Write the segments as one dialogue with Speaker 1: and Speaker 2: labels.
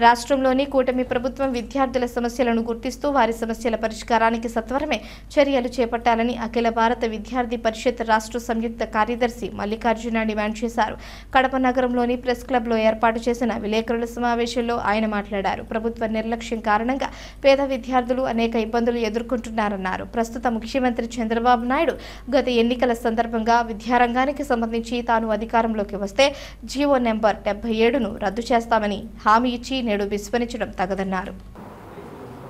Speaker 1: రాష్ట్రంలోని కూటమి ప్రభుత్వం విద్యార్థుల సమస్యలను గుర్తిస్తూ వారి సమస్యల పరిష్కారానికి సత్వరమే చర్యలు చేపట్టాలని అఖిల భారత విద్యార్థి పరిషత్ రాష్ట్ర సంయుక్త కార్యదర్శి మల్లికార్జున డిమాండ్ చేశారు. కడప నగరంలోని ప్రెస్ క్లబ్లో ఏర్పాటు చేసిన విలేకరుల సమావేశంలో ఆయన మాట్లాడారు. ప్రభుత్వ నిర్లక్ష్యం కారణంగా పేద విద్యార్థులు అనేక ఇబ్బందులు ఎదుర్కొంటున్నారన్నారు. ప్రస్తుత ముఖ్యమంత్రి చంద్రబాబు నాయుడు గత ఎన్నికల సందర్భంగా విద్యారంగానికి సంబంధించి తాను అధికారంలోకి వస్తే జీవో నెంబర్ 77ను రద్దు చేస్తామని హామీ ఇచ్చి నేడు విస్మరించడం తగదన్నారు.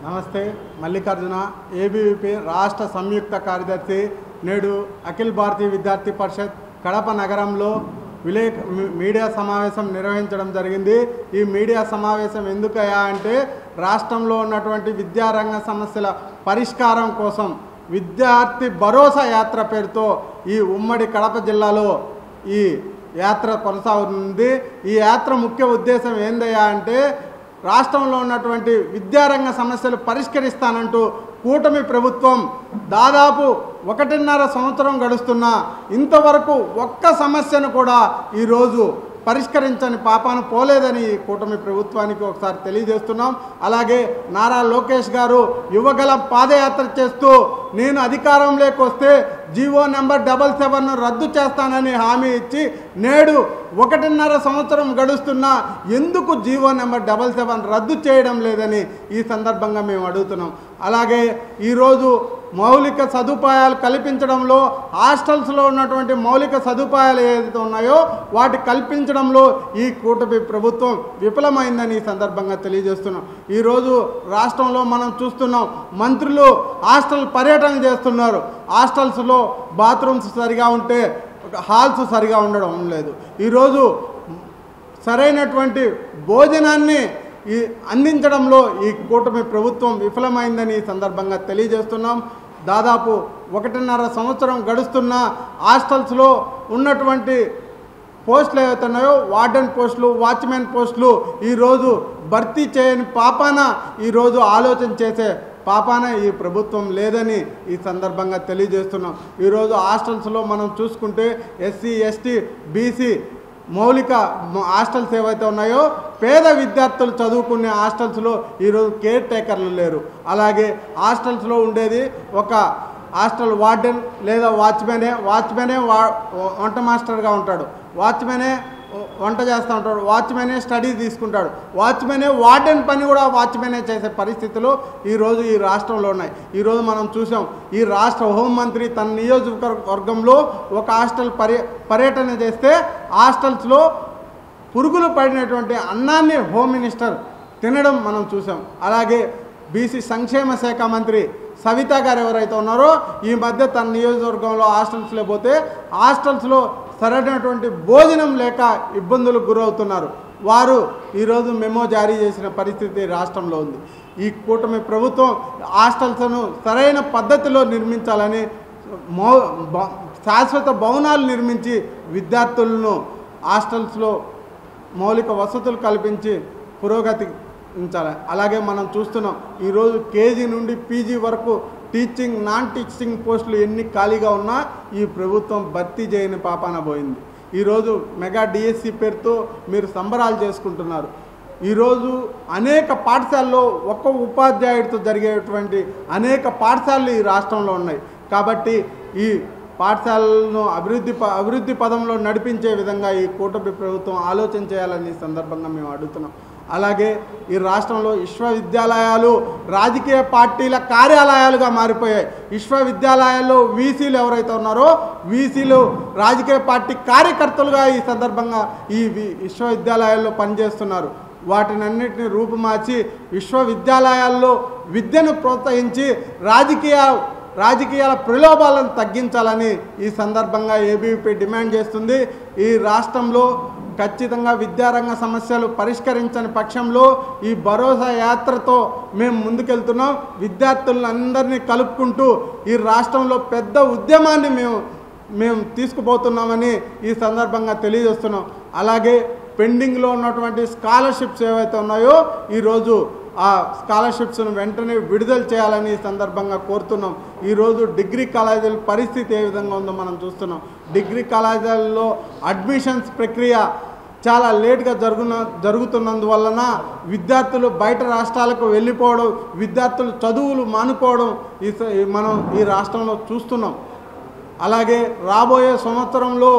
Speaker 2: నమస్తే, మల్లికార్జున, ఏబీవీపీ రాష్ట్ర సంయుక్త కార్యదర్శి. నేడు అఖిల భారతీయ విద్యార్థి పరిషత్ కడప నగరంలో మీడియా సమావేశం నిర్వహించడం జరిగింది. ఈ మీడియా సమావేశం ఎందుకయ్యా అంటే రాష్ట్రంలో ఉన్నటువంటి విద్యారంగ సమస్యల పరిష్కారం కోసం విద్యార్థి భరోసా యాత్ర పేరుతో ఈ ఉమ్మడి కడప జిల్లాలో ఈ యాత్ర కొనసాగుతుంది. ఈ యాత్ర ముఖ్య ఉద్దేశం ఏందయ్యా అంటే రాష్ట్రంలో ఉన్నటువంటి విద్యారంగ సమస్యలు పరిష్కరిస్తానంటూ కూటమి ప్రభుత్వం దాదాపు 1.5 సంవత్సరం గడుస్తున్నా ఇంతవరకు ఒక్క సమస్యను కూడా ఈరోజు పరిష్కరించని పాపాను పోలేదని కూటమి ప్రభుత్వానికి ఒకసారి తెలియజేస్తున్నాం. అలాగే నారా లోకేష్ గారు యువగలం పాదయాత్ర చేస్తూ నేను అధికారంలోకి వస్తే జీవో నెంబర్ 77ను రద్దు చేస్తానని హామీ ఇచ్చి నేడు 1.5 సంవత్సరం గడుస్తున్నా ఎందుకు జీవో నెంబర్ 77 రద్దు చేయడం లేదని ఈ సందర్భంగా మేము అడుగుతున్నాం. అలాగే ఈరోజు మౌలిక సదుపాయాలు కల్పించడంలో హాస్టల్స్లో ఉన్నటువంటి మౌలిక సదుపాయాలు ఏదైతే ఉన్నాయో వాటి కల్పించడంలో ఈ కూటమి ప్రభుత్వం విఫలమైందని ఈ సందర్భంగా తెలియజేస్తున్నాం. ఈరోజు రాష్ట్రంలో మనం చూస్తున్నాం, మంత్రులు హాస్టల్ పర్యటన చేస్తున్నారు. హాస్టల్స్లో బాత్రూమ్స్ సరిగా ఉంటే హాల్స్ సరిగా ఉండడం లేదు. ఈరోజు సరైనటువంటి భోజనాన్ని అందించడంలో ఈ కూటమి ప్రభుత్వం విఫలమైందని ఈ సందర్భంగా తెలియజేస్తున్నాం. దాదాపు 1.5 సంవత్సరం గడుస్తున్న హాస్టల్స్లో ఉన్నటువంటి పోస్టులు ఏవైతున్నాయో వార్డెన్ పోస్టులు, వాచ్మెన్ పోస్టులు ఈరోజు భర్తీ చేయని పాపాన ఈరోజు ఆలోచన చేసే పాపాన ఈ ప్రభుత్వం లేదని ఈ సందర్భంగా తెలియజేస్తున్నాం. ఈరోజు హాస్టల్స్లో మనం చూసుకుంటే ఎస్సీ, ఎస్టీ, బీసీ మౌలిక హాస్టల్స్ ఏవైతే ఉన్నాయో పేద విద్యార్థులు చదువుకునే హాస్టల్స్లో ఈరోజు కేర్ టేకర్లు లేరు. అలాగే హాస్టల్స్లో ఉండేది ఒక హాస్టల్ వార్డెన్ లేదా వాచ్మెనే వంట మాస్టర్గా ఉంటాడు, వాచ్మెనే వంట చేస్తూ ఉంటాడు, వాచ్మెనే స్టడీ తీసుకుంటాడు, వాచ్మెనే వార్డెన్ పని కూడా వాచ్మెనే చేసే పరిస్థితులు ఈరోజు ఈ రాష్ట్రంలో ఉన్నాయి. ఈరోజు మనం చూసాం, ఈ రాష్ట్ర హోంమంత్రి తన నియోజకవర్గంలో ఒక హాస్టల్ పర్యటన చేస్తే హాస్టల్స్లో పురుగులు పడినటువంటి అన్నాన్ని హోమ్ మినిస్టర్ తినడం మనం చూసాం. అలాగే బీసీ సంక్షేమ శాఖ మంత్రి సవిత గారు ఎవరైతే ఉన్నారో ఈ మధ్య తన నియోజకవర్గంలో హాస్టల్స్లో పోతే హాస్టల్స్లో సరైనటువంటి భోజనం లేక ఇబ్బందులకు గురవుతున్నారు. వారు ఈరోజు మెమో జారీ చేసిన పరిస్థితి రాష్ట్రంలో ఉంది. ఈ కూటమి ప్రభుత్వం హాస్టల్స్ను సరైన పద్ధతిలో నిర్మించాలని శాశ్వత భవనాలు నిర్మించి విద్యార్థులను హాస్టల్స్లో మౌలిక వసతులు కల్పించి పురోగతించాలి. అలాగే మనం చూస్తున్నాం, ఈరోజు కేజీ నుండి పీజీ వరకు టీచింగ్, నాన్ టీచింగ్ పోస్టులు ఎన్ని ఖాళీగా ఉన్నా ఈ ప్రభుత్వం భర్తీ చేయని పాపాన పోయింది. ఈరోజు మెగా డిఎస్సి పేరుతో మీరు సంబరాలు చేసుకుంటున్నారు. ఈరోజు అనేక పాఠశాలలో ఒక్క ఉపాధ్యాయుడితో జరిగేటువంటి అనేక పాఠశాలలు ఈ రాష్ట్రంలో ఉన్నాయి. కాబట్టి ఈ పాఠశాలలను అభివృద్ధి పదంలో నడిపించే విధంగా ఈ కూటమి ప్రభుత్వం ఆలోచన చేయాలని సందర్భంగా మేము అడుగుతున్నాం. అలాగే ఈ రాష్ట్రంలో విశ్వవిద్యాలయాలు రాజకీయ పార్టీల కార్యాలయాలుగా మారిపోయాయి. విశ్వవిద్యాలయాల్లో వీసీలు ఎవరైతే ఉన్నారో వీసీలు రాజకీయ పార్టీ కార్యకర్తలుగా ఈ సందర్భంగా ఈ విశ్వవిద్యాలయాల్లో పనిచేస్తున్నారు. వాటినన్నిటిని రూపుమార్చి విశ్వవిద్యాలయాల్లో విద్యను ప్రోత్సహించి రాజకీయాల ప్రలోభాలను తగ్గించాలని ఈ సందర్భంగా ఏబీవీపీ డిమాండ్ చేస్తుంది. ఈ రాష్ట్రంలో ఖచ్చితంగా విద్యారంగ సమస్యలు పరిష్కరించని పక్షంలో ఈ భరోసా యాత్రతో మేము ముందుకెళ్తున్నాం. విద్యార్థులందరినీ కలుపుకుంటూ ఈ రాష్ట్రంలో పెద్ద ఉద్యమాన్ని మేము తీసుకుపోతున్నామని ఈ సందర్భంగా తెలియజేస్తున్నాం. అలాగే పెండింగ్లో ఉన్నటువంటి స్కాలర్షిప్స్ ఏవైతే ఉన్నాయో ఈరోజు ఆ స్కాలర్షిప్స్ను వెంటనే విడుదల చేయాలని ఈ సందర్భంగా కోరుతున్నాం. ఈరోజు డిగ్రీ కాలేజీల పరిస్థితి ఏ విధంగా ఉందో మనం చూస్తున్నాం. డిగ్రీ కాలేజీల్లో అడ్మిషన్స్ ప్రక్రియ చాలా లేట్గా జరుగుతున్నందువలన విద్యార్థులు బయట రాష్ట్రాలకు వెళ్ళిపోవడం, విద్యార్థులు చదువులు మానుకోవడం మనం ఈ రాష్ట్రంలో చూస్తున్నాం. అలాగే రాబోయే సంవత్సరంలో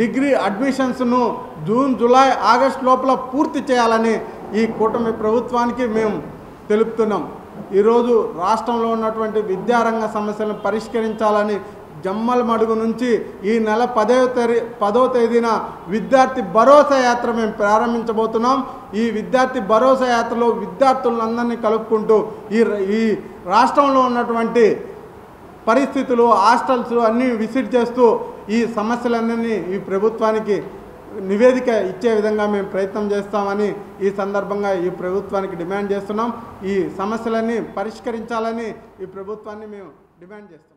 Speaker 2: డిగ్రీ అడ్మిషన్స్ను జూన్, జూలై, ఆగస్టు లోపల పూర్తి చేయాలని ఈ కూటమి ప్రభుత్వానికి మేము తెలుపుతున్నాం. ఈరోజు రాష్ట్రంలో ఉన్నటువంటి విద్యారంగ సమస్యలను పరిష్కరించాలని జమ్మలమడుగు నుంచి ఈ నెల 10వ తేదీన విద్యార్థి భరోసా యాత్ర మేము ప్రారంభించబోతున్నాం. ఈ విద్యార్థి భరోసా యాత్రలో విద్యార్థులందరినీ కలుపుకుంటూ ఈ రాష్ట్రంలో ఉన్నటువంటి పరిస్థితులు, హాస్టల్స్ అన్నీ విజిట్ చేస్తూ ఈ సమస్యలన్నీ ఈ ప్రభుత్వానికి నివేదిక ఇచ్చే విధంగా మేము ప్రయత్నం చేస్తామని ఈ సందర్భంగా ఈ ప్రభుత్వానికి డిమాండ్ చేస్తున్నాం. ఈ సమస్యలన్నీ పరిష్కరించాలని ఈ ప్రభుత్వాన్ని మేము డిమాండ్ చేస్తాం.